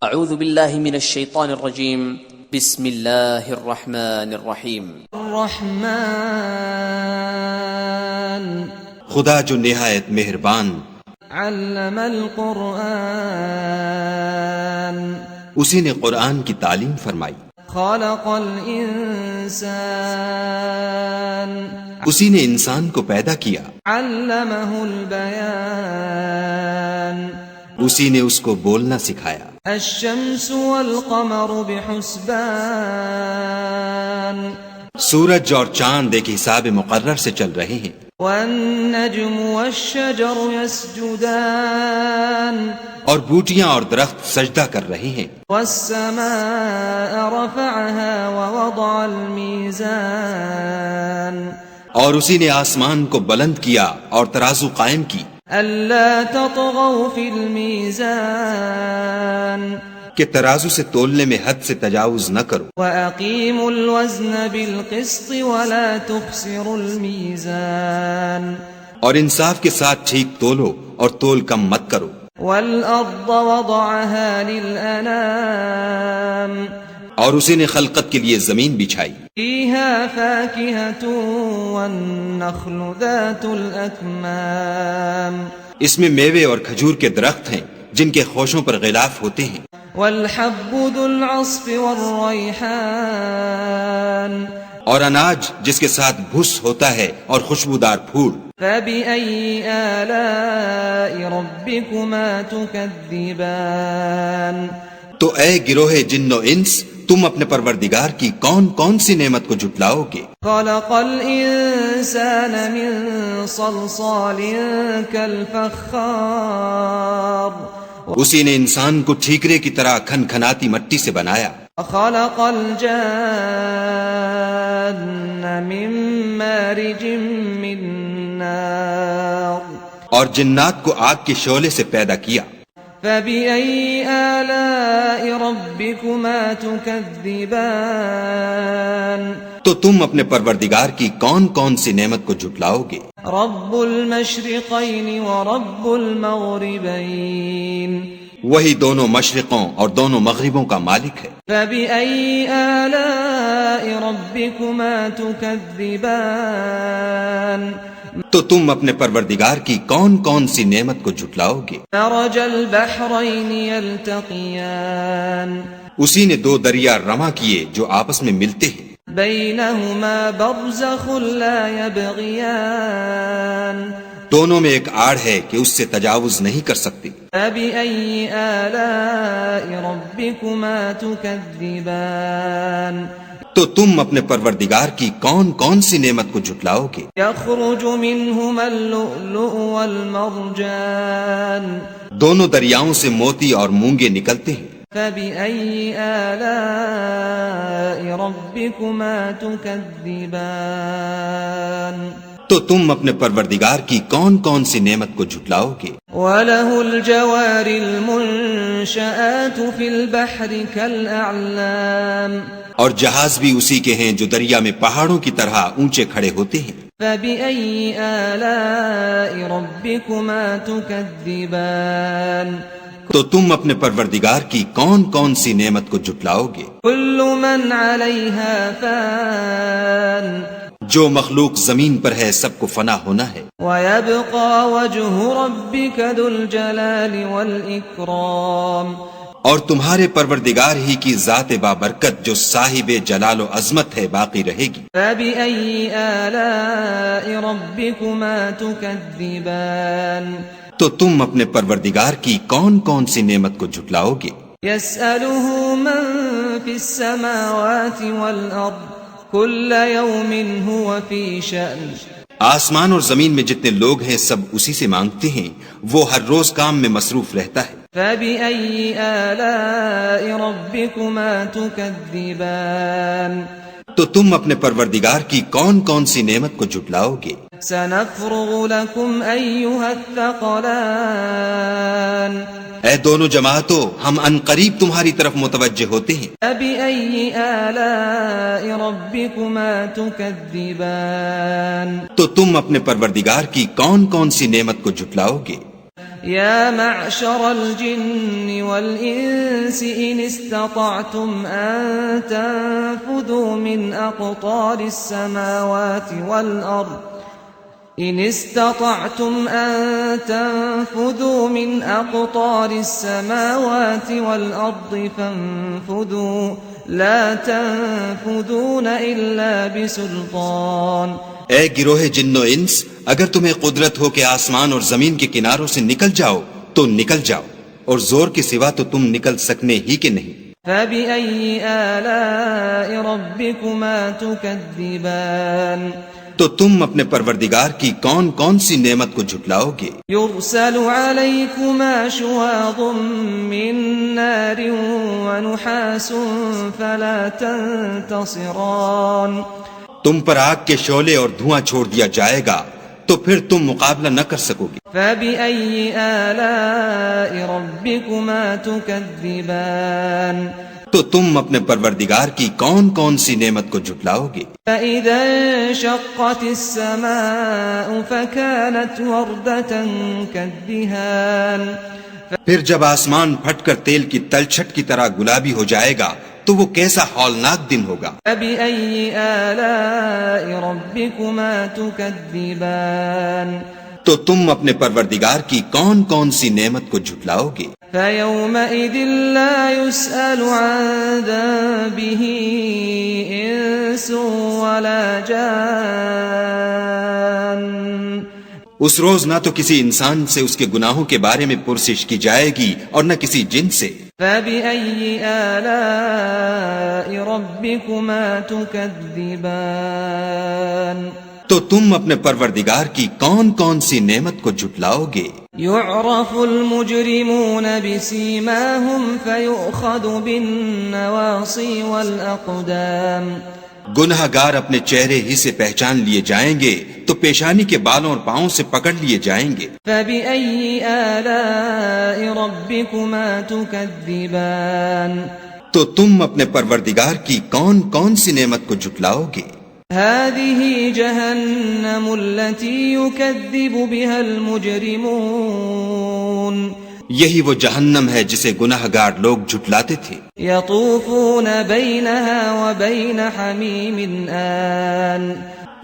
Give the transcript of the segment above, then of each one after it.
اعوذ باللہ من الشیطان الرجیم بسم اللہ الرحمن الرحیم الرحمن خدا جو نہایت مہربان، علم القرآن اسی نے قرآن کی تعلیم فرمائی، خلق الانسان اسی نے انسان کو پیدا کیا، علمہ البیان اسی نے اس کو بولنا سکھایا، الشمس والقمر بحسبان سورج اور چاند ایک حساب مقرر سے چل رہے ہیں، والنجم والشجر يسجدان اور بوٹیاں اور درخت سجدہ کر رہے ہیں، والسماء رفعها ووضع الميزان اور اسی نے آسمان کو بلند کیا اور ترازو قائم کی، ألا تطغوا في الميزان کہ ترازو سے تولنے میں حد سے تجاوز نہ کرو، وأقيموا الوزن بالقسط ولا تخسروا الميزان اور انصاف کے ساتھ ٹھیک تولو اور تول کم مت کرو، والأرض وضعها للأنام اور اسی نے خلقت کے لیے زمین بچھائی، فيها فاكهة والنخل ذات الأكمام اس میں میوے اور کھجور کے درخت ہیں جن کے خوشوں پر غلاف ہوتے ہیں، والحب ذو العصف والريحان اور اناج جس کے ساتھ بھس ہوتا ہے اور خوشبودار پھول، فبأي آلاء ربكما تكذبان تو اے گروہ جن و انس، تم اپنے پروردگار کی کون کون سی نعمت کو جھٹلاؤ گے؟ خلق الإنسان من صلصال كالفخار اسی نے انسان کو ٹھیکرے کی طرح کھن کھناتی مٹی سے بنایا، خلق الجان من مارج من نار اور جنات کو آگ کے شعلے سے پیدا کیا، فبأي آلاء ربكما تكذبان تو تم اپنے پروردگار کی کون کون سی نعمت کو جھٹلاؤ گے؟ رب المشرقين ورب المغربين وہی دونوں مشرقوں اور دونوں مغربوں کا مالک ہے، فبأي آلاء ربكما تكذبان تو تم اپنے پروردگار کی کون کون سی نعمت کو جھٹلاؤ گے؟ مرج البحرين يلتقيان اسی نے دو دریا رواں کیے جو آپس میں ملتے ہیں، بينهما برزخ لا يبغيان دونوں میں ایک آڑ ہے کہ اس سے تجاوز نہیں کر سکتے، فبأي آلاء ربكما تكذبان تو تم اپنے پروردگار کی کون کون سی نعمت کو جھٹلاؤ گے؟ يخرج منهما اللؤلؤ والمرجان دونوں دریاؤں سے موتی اور مونگے نکلتے ہیں، فبأي آلاء ربكما تكذبان تو تم اپنے پروردگار کی کون کون سی نعمت کو جھٹلاؤ گے؟ وله الجوار المنشآت في البحر كالأعلام اور جہاز بھی اسی کے ہیں جو دریا میں پہاڑوں کی طرح اونچے کھڑے ہوتے ہیں، فبأي آلاء ربكما تكذبان تو تم اپنے پروردگار کی کون کون سی نعمت کو جھٹلاؤ گے؟ كل من عليها فان جو مخلوق زمین پر ہے سب کو فنا ہونا ہے، ويبقى وجه ربك ذو الجلال والإكرام اور تمہارے پروردگار ہی کی ذات بابرکت جو صاحب جلال و عظمت ہے باقی رہے گی، فبأي آلاء ربكما تكذبان تو تم اپنے پروردگار کی کون کون سی نعمت کو جھٹلاؤ گے؟ يسأله من في السماوات والأرض كل يوم هو في شأن آسمان اور زمین میں جتنے لوگ ہیں سب اسی سے مانگتے ہیں، وہ ہر روز کام میں مصروف رہتا ہے، فبأي آلاء ربكما تكذبان تو تم اپنے پروردگار کی کون کون سی نعمت کو جھٹلاؤ گے؟ سنفرغ لكم أيها الثقلان اے دونوں جماعتوں، ہم ان قریب تمہاری طرف متوجہ ہوتے ہیں، فبأي آلاء ربكما تكذبان تو تم اپنے پروردگار کی کون کون سی نعمت کو جھٹلاؤ گے؟ يا معشر الجن والإنس إن استطعتم أن تنفذوا من أقطار السماوات والأرض إن استطعتم أن تنفذوا من أقطار السماوات والأرض فانفذوا لا تنفذون إلا بسلطان. اے گروہ جن و انس، اگر تمہیں قدرت ہو کہ آسمان اور زمین کے کناروں سے نکل جاؤ تو نکل جاؤ، اور زور کے سوا تو تم نکل سکنے ہی کہ نہیں. فَبِأَيِّ آلَاءِ رَبِّكُمَا تُكَذِّبَانِ تو تم اپنے پروردگار کی کون کون سی نعمت کو جھٹلاؤ گے؟ يُرْسَلُ عَلَيْكُمَا شُوَاظٌ مِّن نَّارٍ وَنُحَاسٌ فَلَا تَنتَصِرَانِ. تم پر آگ کے شعلے اور دھواں چھوڑ دیا جائے گا تو پھر تم مقابلہ نہ کر سکو گے. فَبِأَيِّ آلَاءِ رَبِّكُمَا تُكَذِّبَانِ تو تم اپنے پروردگار کی کون کون سی نعمت کو جھٹلاؤ گے؟ فَإِذَا انشَقَّتِ السَّمَاءُ فَكَانَتْ وَرْدَةً كَالدِّهَانِ. پھر جب آسمان پھٹ کر تیل کی تلچھٹ کی طرح گلابی ہو جائے گا تو وہ کیسا ہولناک دن ہوگا. فَبِأَيِّ آلَاءِ رَبِّكُمَا تُكَذِّبَانِ تو تم اپنے پروردگار کی کون کون سی نعمت کو جھٹلاؤ گے؟ فَيَوْمَئِذٍ لَا يُسْأَلُ عَنْ ذَنبِهِ إِنسٌ وَلَا جَانٌ. اس روز نہ تو کسی انسان سے اس کے گناہوں کے بارے میں پرسش کی جائے گی اور نہ کسی جن سے. فَبِأَيِّ آلَاءِ رَبِّكُمَا تُكَذِّبَانِ تو تم اپنے پروردگار کی کون کون سی نعمت کو جھٹلاؤ گے؟ يُعْرَفُ الْمُجْرِمُونَ بِسِيمَاهُمْ فَيُؤْخَذُ بِالنَّوَاصِي وَالْأَقْدَامِ. گناہ گار اپنے چہرے ہی سے پہچان لیے جائیں گے تو پیشانی کے بالوں اور پاؤں سے پکڑ لیے جائیں گے. فَبِأَيِّ آلَاءِ رَبِّكُمَا تُكَذِّبَانِ تو تم اپنے پروردگار کی کون کون سی نعمت کو جھٹلاؤ گے؟ هَذِهِ جَهَنَّمُ الَّتِي يُكَذِّبُ بِهَا الْمُجْرِمُونَ. یہی وہ جہنم ہے جسے گناہ گار لوگ جھٹلاتے تھے. يَطُوفُونَ بَيْنَهَا وَبَيْنَ حَمِيمٍ آن.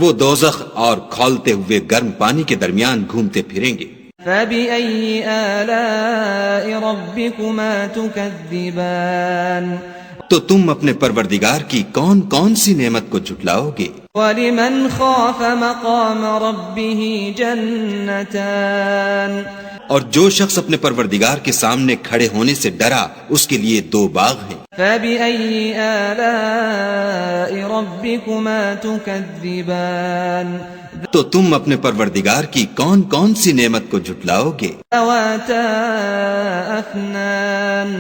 وہ دوزخ اور کھولتے ہوئے گرم پانی کے درمیان گھومتے پھریں گے. فَبِأَيِّ آلَاءِ رَبِّكُمَا تُكَذِّبَانِ تو تم اپنے پروردگار کی کون کون سی نعمت کو جھٹلاؤ گے؟ وَلِمَنْ خَافَ مَقَامَ رَبِّهِ جَنَّتَانِ. اور جو شخص اپنے پروردگار کے سامنے کھڑے ہونے سے ڈرا اس کے لیے 2 باغ ہیں. فَبِأَيِّ آلَاءِ رَبِّكُمَا تُكَذِّبَانِ تو تم اپنے پروردگار کی کون کون سی نعمت کو جھٹلاؤ گے؟ ذَوَاتَا أَفْنَانٍ.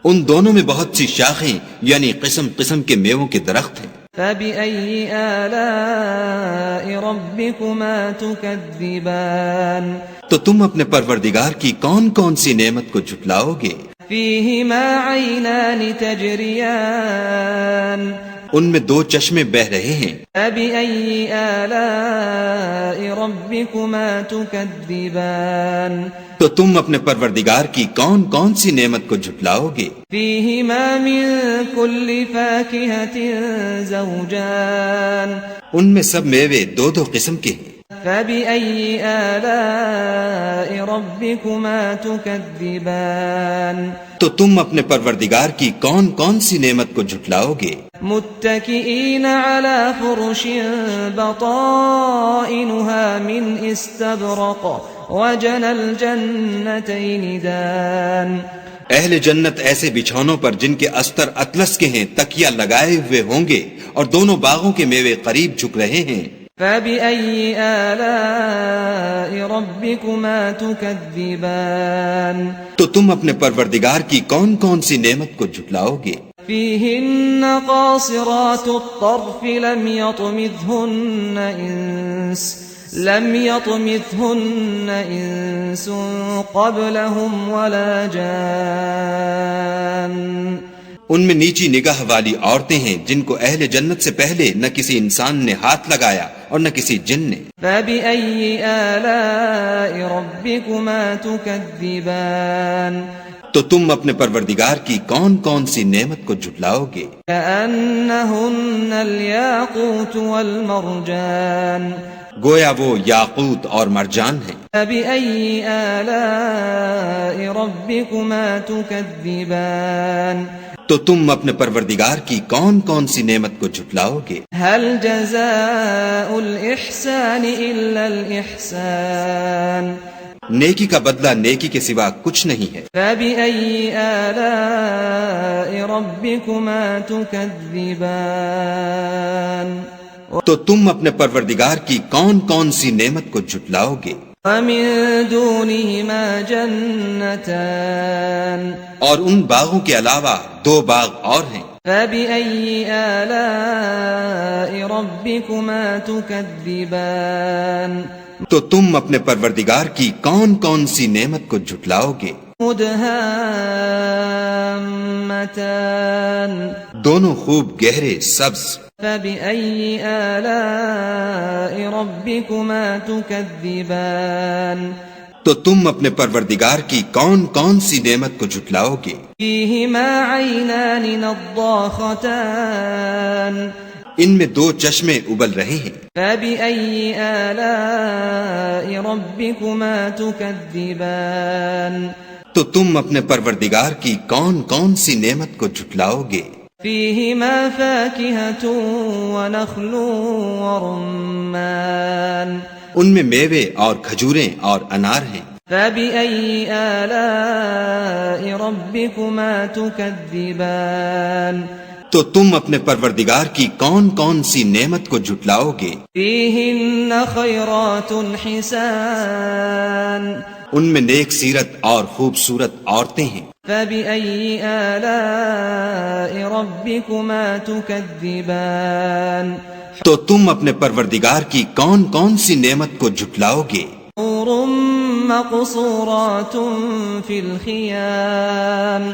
ان دونوں میں بہت سی شاخیں یعنی قسم قسم کے میووں کے درخت ہیں. فَبِأَيِّ آلَاءِ رَبِّكُمَا تُكَذِّبَانِ تو تم اپنے پروردگار کی کون کون سی نعمت کو جھٹلاؤ گے؟ فِيهِمَا عَيْنَانِ تَجْرِيَانِ. ان میں 2 چشمے بہ رہے ہیں. فَبِأَيِّ آلَاءِ رَبِّكُمَا تُكَذِّبَانِ تو تم اپنے پروردگار کی کون کون سی نعمت کو جھٹلاؤ گے؟ فِيهِمَا مِن كُلِّ فَاكِهَةٍ زَوْجَانِ. ان میں سب میوے 2 قسم کے ہیں. فَبِأَيِّ آلَاءِ رَبِّكُمَا تُكَذِّبَانِ تو تم اپنے پروردگار کی کون کون سی نعمت کو جھٹلاؤ گے؟ متكئين على فرش بطائنها من استبرق وجنى الجنتين دان. اہل جنت ایسے بچھونوں پر جن کے استر اطلس کے ہیں تکیہ لگائے ہوئے ہوں گے اور دونوں باغوں کے میوے قریب جھک رہے ہیں. فَبِأَيِّ آلَاءِ رَبِّكُمَا تُكَذِّبَانِ تو تم اپنے پروردگار کی کون کون سی نعمت کو جھٹلاؤ گے؟ فِيهِنَّ قَاصِرَاتُ الطَّرْفِ لَمْ يَطْمِثْهُنَّ إِنسٌ قَبْلَهُمْ وَلَا جَانٌّ. ان میں نیچی نگاہ والی عورتیں ہیں جن کو اہل جنت سے پہلے نہ کسی انسان نے ہاتھ لگایا اور نہ کسی جن نے. فَبِأَيِّ آلَاءِ رَبِّكُمَا تُكَذِّبَانِ تو تم اپنے پروردگار کی کون کون سی نعمت کو جھٹلاؤ گے؟ كَأَنَّهُنَّ الْيَاقُوتُ وَالْمَرْجَانُ گویا وہ یاقوت اور مرجان ہیں. فَبِأَيِّ آلَاءِ رَبِّكُمَا تُكَذِّبَانِ تو تم اپنے پروردگار کی کون کون سی نعمت کو جھٹلاؤ گے؟ هَلْ جَزَاءُ الْإِحْسَانِ إِلَّا الْإِحْسَانُ نیکی کا بدلہ نیکی کے سوا کچھ نہیں ہے. فَبِأَيِّ آلَاءِ رَبِّكُمَا تُكَذِّبَانِ تو تم اپنے پروردگار کی کون کون سی نعمت کو جھٹلاؤ گے؟ وَمِن دُونِهِمَا جَنَّتَانِ اور ان باغوں کے علاوہ 2 باغ اور ہیں. فَبِأَيِّ آلَاءِ رَبِّكُمَا تُكَذِّبَانِ تو تم اپنے پروردگار کی کون کون سی نعمت کو جھٹلاؤ گے؟ مُدْهَامَّتَانِ دونوں خوب گہرے سبز. فَبِأَيِّ آلَاءِ رَبِّكُمَا تُكَذِّبَانِ تو تم اپنے پروردگار کی کون کون سی نعمت کو جھٹلاؤ گے؟ فِيهِمَا عَيْنَانِ نَضَّاخَتَانِ ان میں 2 چشمے ابل رہے ہیں. فَبِأَيِّ آلَاءِ رَبِّكُمَا تُكَذِّبَانِ تو تم اپنے پروردگار کی کون کون سی نعمت کو جھٹلاؤ گے؟ فِيهِمَا فَاكِهَةٌ وَنَخْلٌ وَرُمَّانٌ ان میں میوے اور کھجوریں اور انار ہیں. فَبِأَيِّ آلَاءِ رَبِّكُمَا تُكَذِّبَانِ تو تم اپنے پروردگار کی کون کون سی نعمت کو جھٹلاؤ گے؟ فِيهِنَّ خَيْرَاتٌ حِسَانٌ ان میں نیک سیرت اور خوبصورت عورتیں ہیں. فَبِأَيِّ آلَاءِ رَبِّكُمَا تُكَذِّبَانِ تو تم اپنے پروردگار کی کون کون سی نعمت کو جھٹلاؤ گے؟ حُورٌ مَّقْصُورَاتٌ فِي الْخِيَامِ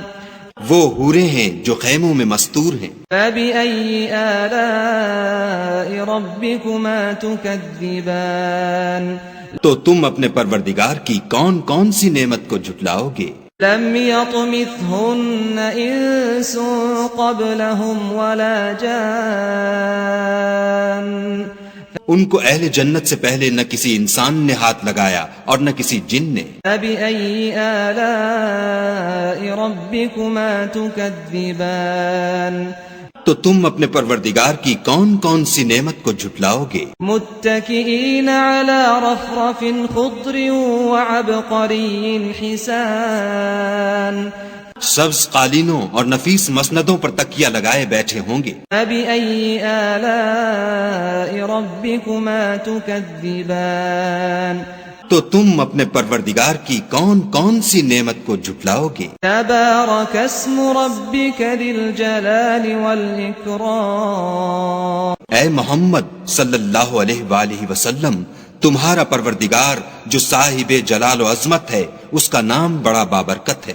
وہ حوریں ہیں جو خیموں میں مستور ہیں. فَبِأَيِّ آلَاءِ رَبِّكُمَا تُكَذِّبَانِ تو تم اپنے پروردگار کی کون کون سی نعمت کو جھٹلاؤ گے؟ لَمْ يَطْمِثْهُنَّ إِنسٌ قَبْلَهُمْ وَلَا جَانٌّ ان کو اہل جنت سے پہلے نہ کسی انسان نے ہاتھ لگایا اور نہ کسی جن نے. فَبِأَيِّ آلَاءِ رَبِّكُمَا تُكَذِّبَانِ تو تم اپنے پروردگار کی کون کون سی نعمت کو جھٹلاؤ گے؟ مُتَّكِئِينَ عَلَى رَفْرَفٍ خُضْرٍ وَعَبْقَرِيٍّ حِسَانٍ سبز قالینوں اور نفیس مسندوں پر تکیہ لگائے بیٹھے ہوں گے. فَبِأَيِّ آلَاءِ رَبِّكُمَا تُكَذِّبَانِ تو تم اپنے پروردگار کی کون کون سی نعمت کو جھٹلاؤ گے؟ تبارک اسم ربک ذی الجلال والإکرام اے محمد صلی اللہ علیہ وآلہ وسلم، تمہارا پروردگار جو صاحب جلال و عظمت ہے، اس کا نام بڑا بابرکت ہے.